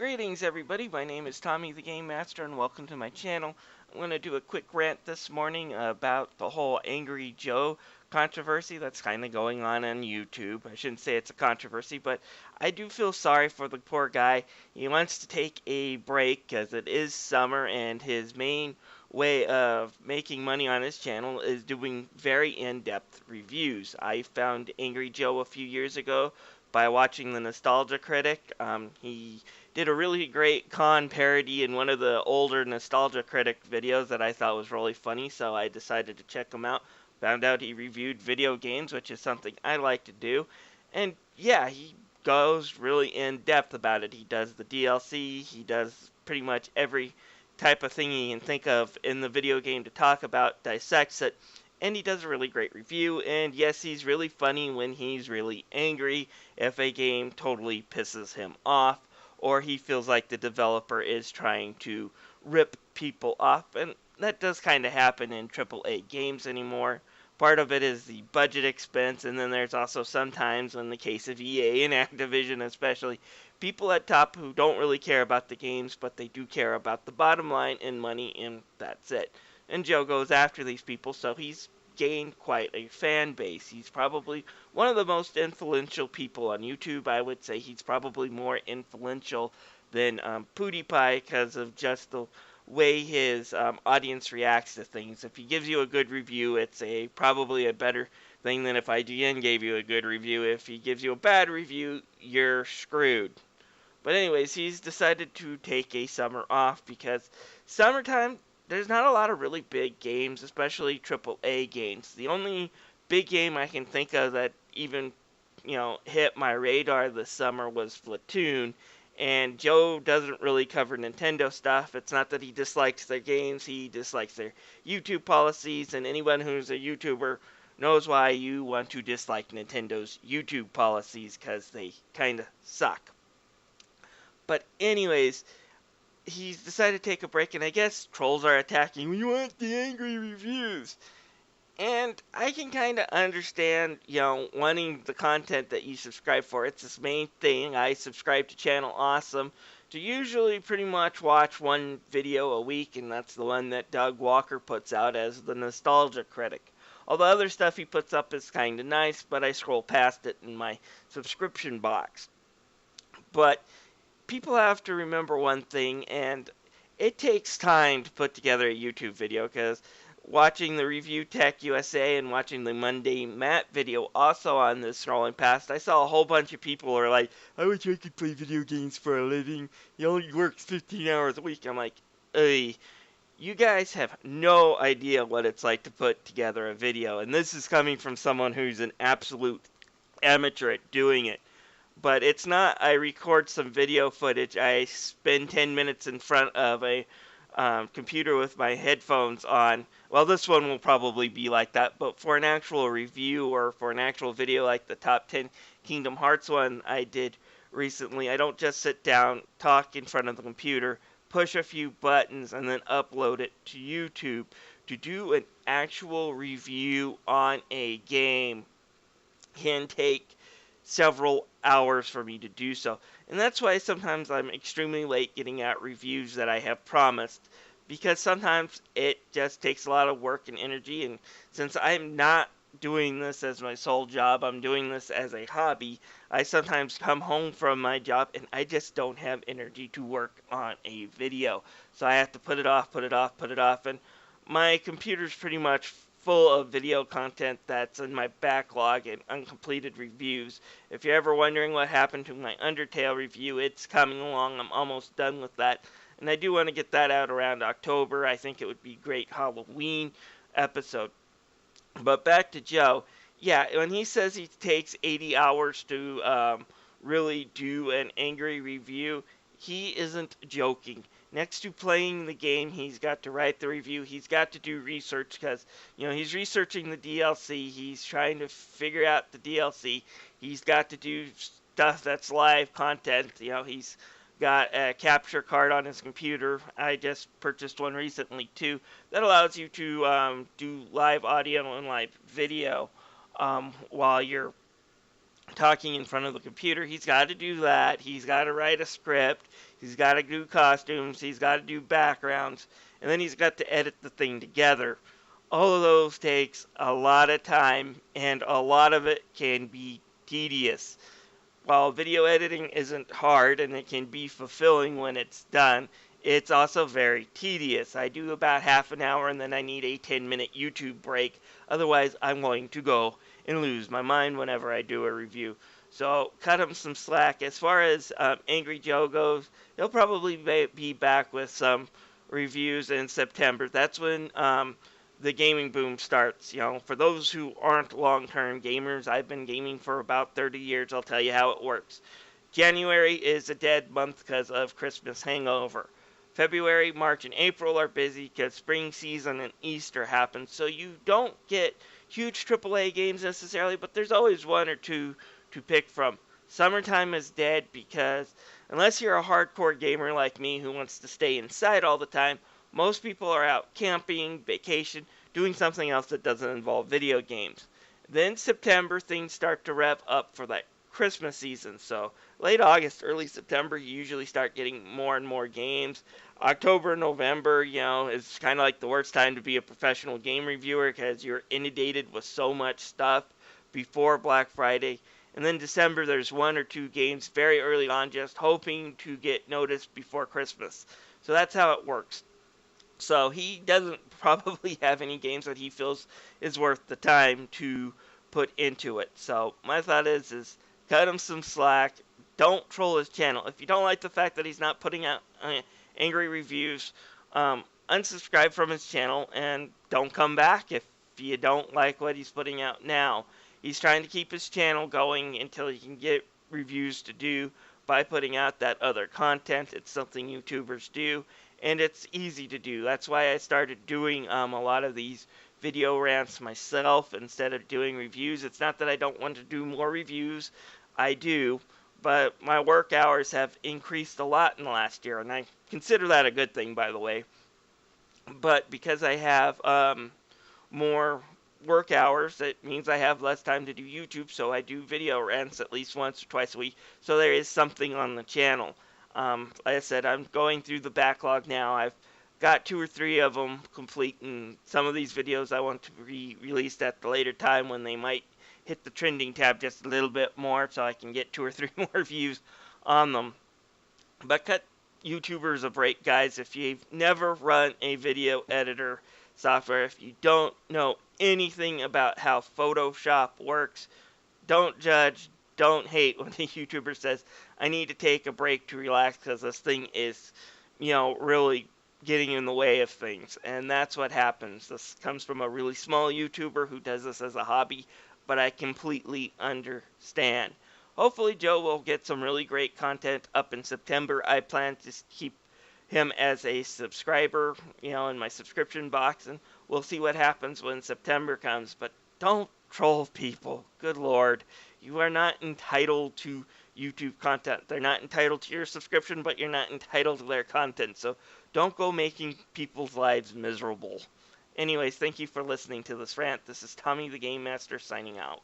Greetings everybody, my name is Tommy the Game Master and welcome to my channel. I'm going to do a quick rant this morning about the whole Angry Joe controversy that's kind of going on YouTube. I shouldn't say it's a controversy, but I do feel sorry for the poor guy. He wants to take a break because it is summer and his main way of making money on his channel is doing very in-depth reviews. I found Angry Joe a few years ago by watching the Nostalgia Critic. He did a really great con parody in one of the older Nostalgia Critic videos that I thought was really funny, so I decided to check him out. Found out he reviewed video games, which is something I like to do. And yeah, he goes really in depth about it. He does the DLC, he does pretty much every type of thing you can think of in the video game to talk about, dissects it, and he does a really great review. And yes, he's really funny when he's really angry if a game totally pisses him off, or he feels like the developer is trying to rip people off, and that does kind of happen in AAA games anymore. Part of it is the budget expense, and then there's also sometimes, in the case of EA and Activision especially, people at top who don't really care about the games, but they do care about the bottom line and money, and that's it. And Joe goes after these people, so he's gained quite a fan base. He's probably one of the most influential people on YouTube. I would say he's probably more influential than PewDiePie because of just the way his audience reacts to things. If he gives you a good review, it's probably a better thing than if IGN gave you a good review. If he gives you a bad review, you're screwed. But anyways, he's decided to take a summer off because summertime, there's not a lot of really big games, especially AAA games. The only big game I can think of that even, hit my radar this summer was Splatoon. And Joe doesn't really cover Nintendo stuff. It's not that he dislikes their games, he dislikes their YouTube policies, and anyone who's a YouTuber knows why you want to dislike Nintendo's YouTube policies, because they kind of suck. But anyways, he's decided to take a break, and I guess trolls are attacking. We want the angry reviews. And I can kind of understand, wanting the content that you subscribe for. It's this main thing. I subscribe to Channel Awesome to usually pretty much watch one video a week, and that's the one that Doug Walker puts out as the Nostalgia Critic. All the other stuff he puts up is kind of nice, but I scroll past it in my subscription box. But people have to remember one thing, and it takes time to put together a YouTube video, because watching the Review Tech USA and watching the Monday Matt video also on this scrolling past, I saw a whole bunch of people are like, I wish I could play video games for a living. He only works 15 hours a week. I'm like, hey, you guys have no idea what it's like to put together a video. And this is coming from someone who's an absolute amateur at doing it. But it's not, I record some video footage, I spend 10 minutes in front of a computer with my headphones on. Well, this one will probably be like that, but for an actual review or for an actual video like the top 10 Kingdom Hearts one I did recently, I don't just sit down, talk in front of the computer, push a few buttons, and then upload it to YouTube. To do an actual review on a game can take several hours for me to do so. And that's why sometimes I'm extremely late getting out reviews that I have promised, because sometimes it just takes a lot of work and energy, and since I'm not doing this as my sole job, I'm doing this as a hobby, I sometimes come home from my job and I just don't have energy to work on a video. So I have to put it off, and my computer's pretty much full of video content that's in my backlog and uncompleted reviews. If you're ever wondering what happened to my Undertale review, it's coming along. I'm almost done with that. And I do want to get that out around October. I think it would be a great Halloween episode. But back to Joe. Yeah, when he says he takes 80 hours to really do an angry review, he isn't joking. Next to playing the game, he's got to write the review. He's got to do research because, he's researching the DLC. He's trying to figure out the DLC. He's got to do stuff that's live content. He's got a capture card on his computer. I just purchased one recently, too, that allows you to do live audio and live video while you're talking in front of the computer. He's got to do that. He's got to write a script. He's got to do costumes. He's got to do backgrounds. And then he's got to edit the thing together. All of those takes a lot of time, and a lot of it can be tedious. While video editing isn't hard and it can be fulfilling when it's done, it's also very tedious. I do about half an hour and then I need a 10-minute YouTube break. Otherwise, I'm going to go and lose my mind whenever I do a review. So cut him some slack. As far as Angry Joe goes, he'll probably be back with some reviews in September. That's when the gaming boom starts. You know, for those who aren't long-term gamers, I've been gaming for about 30 years. I'll tell you how it works. January is a dead month because of Christmas hangover. February, March, and April are busy because spring season and Easter happen, so you don't get huge AAA games necessarily, but there's always one or two to pick from. Summertime is dead because unless you're a hardcore gamer like me who wants to stay inside all the time, most people are out camping, vacation, doing something else that doesn't involve video games. Then September, things start to rev up for that Christmas season. So late August, early September, you usually start getting more and more games. October, November, you know, is kind of like the worst time to be a professional game reviewer because you're inundated with so much stuff before Black Friday. And then December, there's one or two games very early on just hoping to get noticed before Christmas. So that's how it works. So he doesn't probably have any games that he feels is worth the time to put into it. So my thought is cut him some slack. Don't troll his channel. If you don't like the fact that he's not putting out angry reviews, unsubscribe from his channel and don't come back if you don't like what he's putting out now. He's trying to keep his channel going until he can get reviews to do by putting out that other content. It's something YouTubers do, and it's easy to do. That's why I started doing a lot of these video rants myself instead of doing reviews. It's not that I don't want to do more reviews. I do, but my work hours have increased a lot in the last year, and I consider that a good thing, by the way. But because I have more work hours, it means I have less time to do YouTube, so I do video rants at least once or twice a week, so there is something on the channel. Like I said, I'm going through the backlog now. I've got 2 or 3 of them complete, and some of these videos I want to be released at the later time when they might hit the trending tab just a little bit more so I can get 2 or 3 more views on them. But cut YouTubers a break, guys. If you've never run a video editor software, if you don't know anything about how Photoshop works, don't judge, don't hate when the YouTuber says, I need to take a break to relax because this thing is, you know, really getting in the way of things. And that's what happens. This comes from a really small YouTuber who does this as a hobby, but I completely understand. Hopefully Joe will get some really great content up in September. I plan to keep him as a subscriber, you know, in my subscription box, and we'll see what happens when September comes. But don't troll people. Good Lord. You are not entitled to YouTube content. They're not entitled to your subscription, but you're not entitled to their content. So don't go making people's lives miserable. Anyways, thank you for listening to this rant. This is Tommy the Game Master signing out.